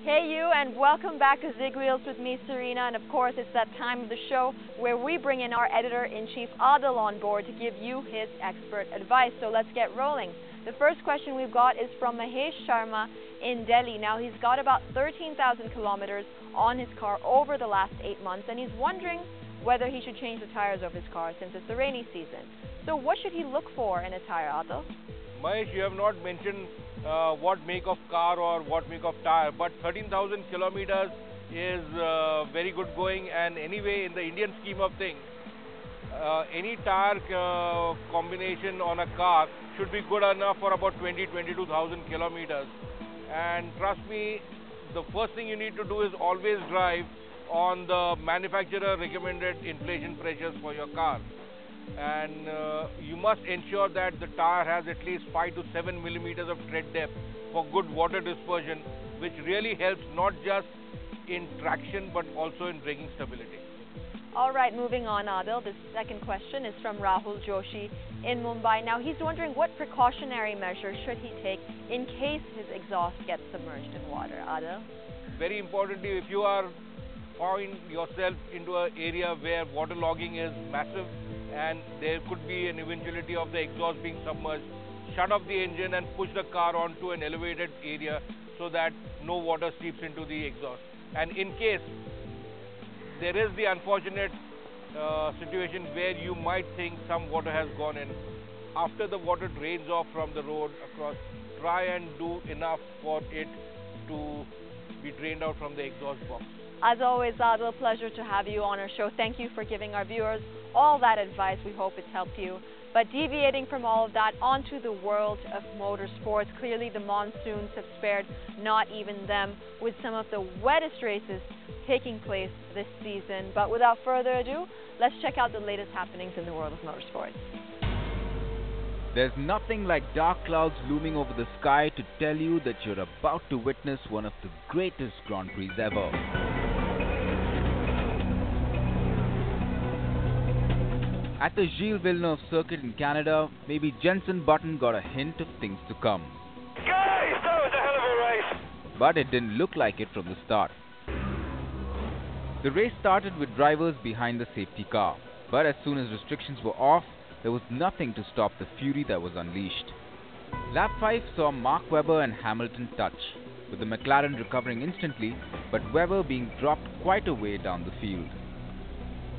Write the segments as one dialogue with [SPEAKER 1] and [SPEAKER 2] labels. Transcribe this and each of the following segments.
[SPEAKER 1] Hey you, and welcome back to Zigwheels with me, Serena, and of course it's that time of the show where we bring in our editor-in-chief Adil on board to give you his expert advice. So let's get rolling. The first question we've got is from Mahesh Sharma in Delhi. Now he's got about 13,000 kilometers on his car over the last 8 months, and he's wondering whether he should change the tires of his car since it's the rainy season. So what should he look for in a tire, Adil?
[SPEAKER 2] Mahesh, you have not mentioned what make of car or what make of tire, but 13,000 kilometers is very good going, and anyway, in the Indian scheme of things, any tire combination on a car should be good enough for about 22,000 kilometers. And trust me, the first thing you need to do is always drive on the manufacturer recommended inflation pressures for your car. And you must ensure that the tire has at least 5 to 7 millimeters of tread depth for good water dispersion, which really helps not just in traction but also in braking stability.
[SPEAKER 1] All right, moving on, Adil. The second question is from Rahul Joshi in Mumbai. Now he's wondering what precautionary measures should he take in case his exhaust gets submerged in water. Adil?
[SPEAKER 2] Very importantly, if you are find yourself into an area where waterlogging is massive and there could be an eventuality of the exhaust being submerged, shut off the engine and push the car onto an elevated area so that no water seeps into the exhaust. And in case there is the unfortunate situation where you might think some water has gone in, after the water drains off from the road across, try and do enough for it to be drained out from the exhaust box.
[SPEAKER 1] As always, Adil, pleasure to have you on our show. Thank you for giving our viewers all that advice. We hope it's helped you. But deviating from all of that onto the world of motorsports, clearly the monsoons have spared not even them, with some of the wettest races taking place this season. But without further ado, let's check out the latest happenings in the world of motorsports.
[SPEAKER 3] There's nothing like dark clouds looming over the sky to tell you that you're about to witness one of the greatest Grand Prix ever. At the Gilles Villeneuve circuit in Canada, maybe Jenson Button got a hint of things to come.
[SPEAKER 4] Guys, that was a hell of a race!
[SPEAKER 3] But it didn't look like it from the start. The race started with drivers behind the safety car, but as soon as restrictions were off, there was nothing to stop the fury that was unleashed. Lap 5 saw Mark Webber and Hamilton touch, with the McLaren recovering instantly, but Webber being dropped quite a way down the field.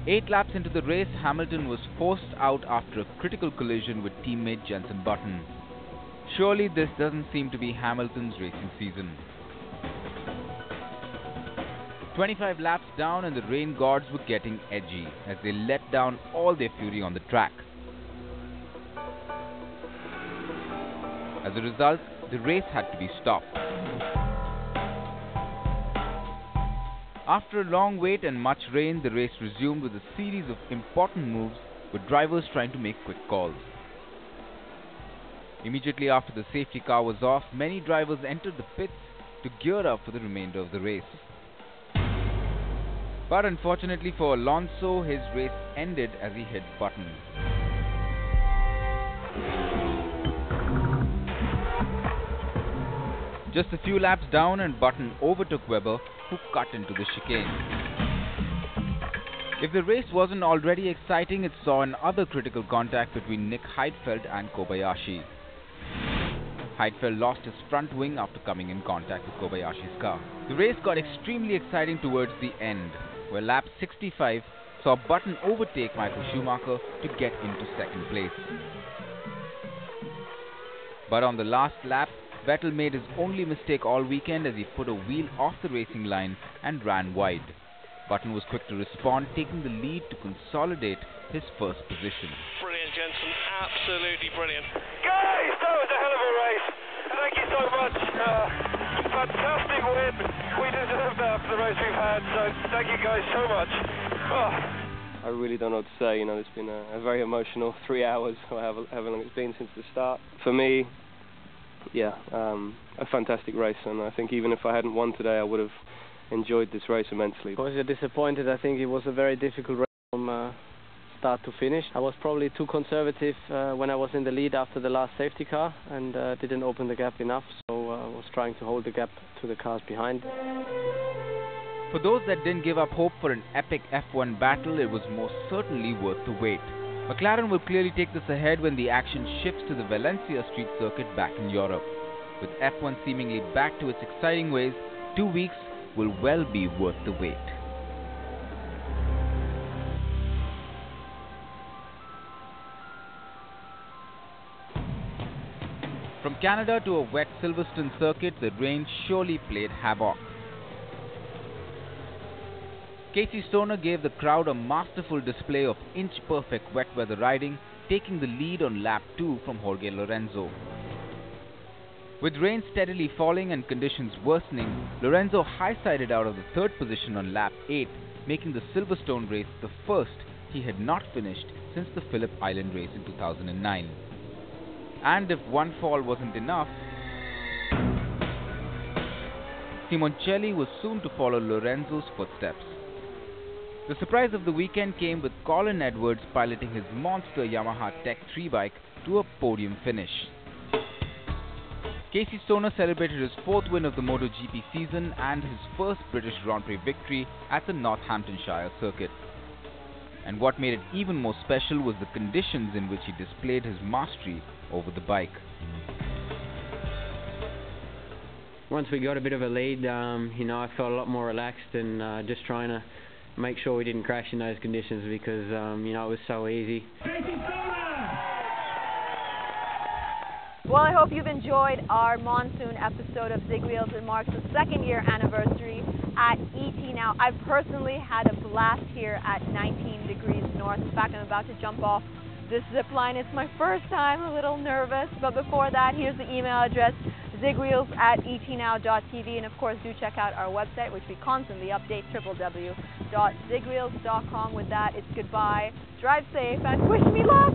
[SPEAKER 3] 8 laps into the race, Hamilton was forced out after a critical collision with teammate Jenson Button. Surely this doesn't seem to be Hamilton's racing season. 25 laps down and the rain gods were getting edgy as they let down all their fury on the track. As a result, the race had to be stopped. After a long wait and much rain, the race resumed with a series of important moves, with drivers trying to make quick calls. Immediately after the safety car was off, many drivers entered the pits to gear up for the remainder of the race. But unfortunately for Alonso, his race ended as he hit Button. Just a few laps down and Button overtook Webber, who cut into the chicane. If the race wasn't already exciting, it saw another critical contact between Nick Heidfeld and Kobayashi. Heidfeld lost his front wing after coming in contact with Kobayashi's car. The race got extremely exciting towards the end, where lap 65 saw Button overtake Michael Schumacher to get into second place. But on the last lap, Vettel made his only mistake all weekend as he put a wheel off the racing line and ran wide. Button was quick to respond, taking the lead to consolidate his first position.
[SPEAKER 4] Brilliant, Jenson. Absolutely brilliant. Guys, that was a hell of a race. Thank you so much. Fantastic win. We deserve that after the race we've had, so thank you guys so much.
[SPEAKER 5] I really don't know what to say. You know, it's been a very emotional 3 hours, or however long it's been since the start. For me, yeah, a fantastic race, and I think even if I hadn't won today, I would have enjoyed this race immensely.
[SPEAKER 6] Of course, you're disappointed. I think it was a very difficult race from start to finish. I was probably too conservative when I was in the lead after the last safety car and didn't open the gap enough. So was trying to hold the gap to the cars behind.
[SPEAKER 3] For those that didn't give up hope for an epic F1 battle, it was most certainly worth the wait. McLaren will clearly take this ahead when the action shifts to the Valencia street circuit back in Europe. With F1 seemingly back to its exciting ways, 2 weeks will well be worth the wait. From Canada to a wet Silverstone circuit, the rain surely played havoc. Casey Stoner gave the crowd a masterful display of inch-perfect wet weather riding, taking the lead on lap 2 from Jorge Lorenzo. With rain steadily falling and conditions worsening, Lorenzo high-sided out of the third position on lap 8, making the Silverstone race the first he had not finished since the Phillip Island race in 2009. And if one fall wasn't enough, Simoncelli was soon to follow Lorenzo's footsteps. The surprise of the weekend came with Colin Edwards piloting his monster Yamaha Tech 3 bike to a podium finish. Casey Stoner celebrated his fourth win of the MotoGP season and his first British Grand Prix victory at the Northamptonshire circuit. And what made it even more special was the conditions in which he displayed his mastery over the bike.
[SPEAKER 7] Once we got a bit of a lead, I felt a lot more relaxed and just trying to make sure we didn't crash in those conditions because, it was so easy.
[SPEAKER 1] Well, I hope you've enjoyed our monsoon episode of Zigwheels. It marks the second-year anniversary at ET now. I've personally had a blast here at 19 degrees north. In fact, I'm about to jump off this zip line. It's my first time, a little nervous, but before that, here's the email address, zigwheels@etnow.tv, and of course, do check out our website, which we constantly update, www.zigwheels.com. With that, it's goodbye, drive safe, and wish me luck!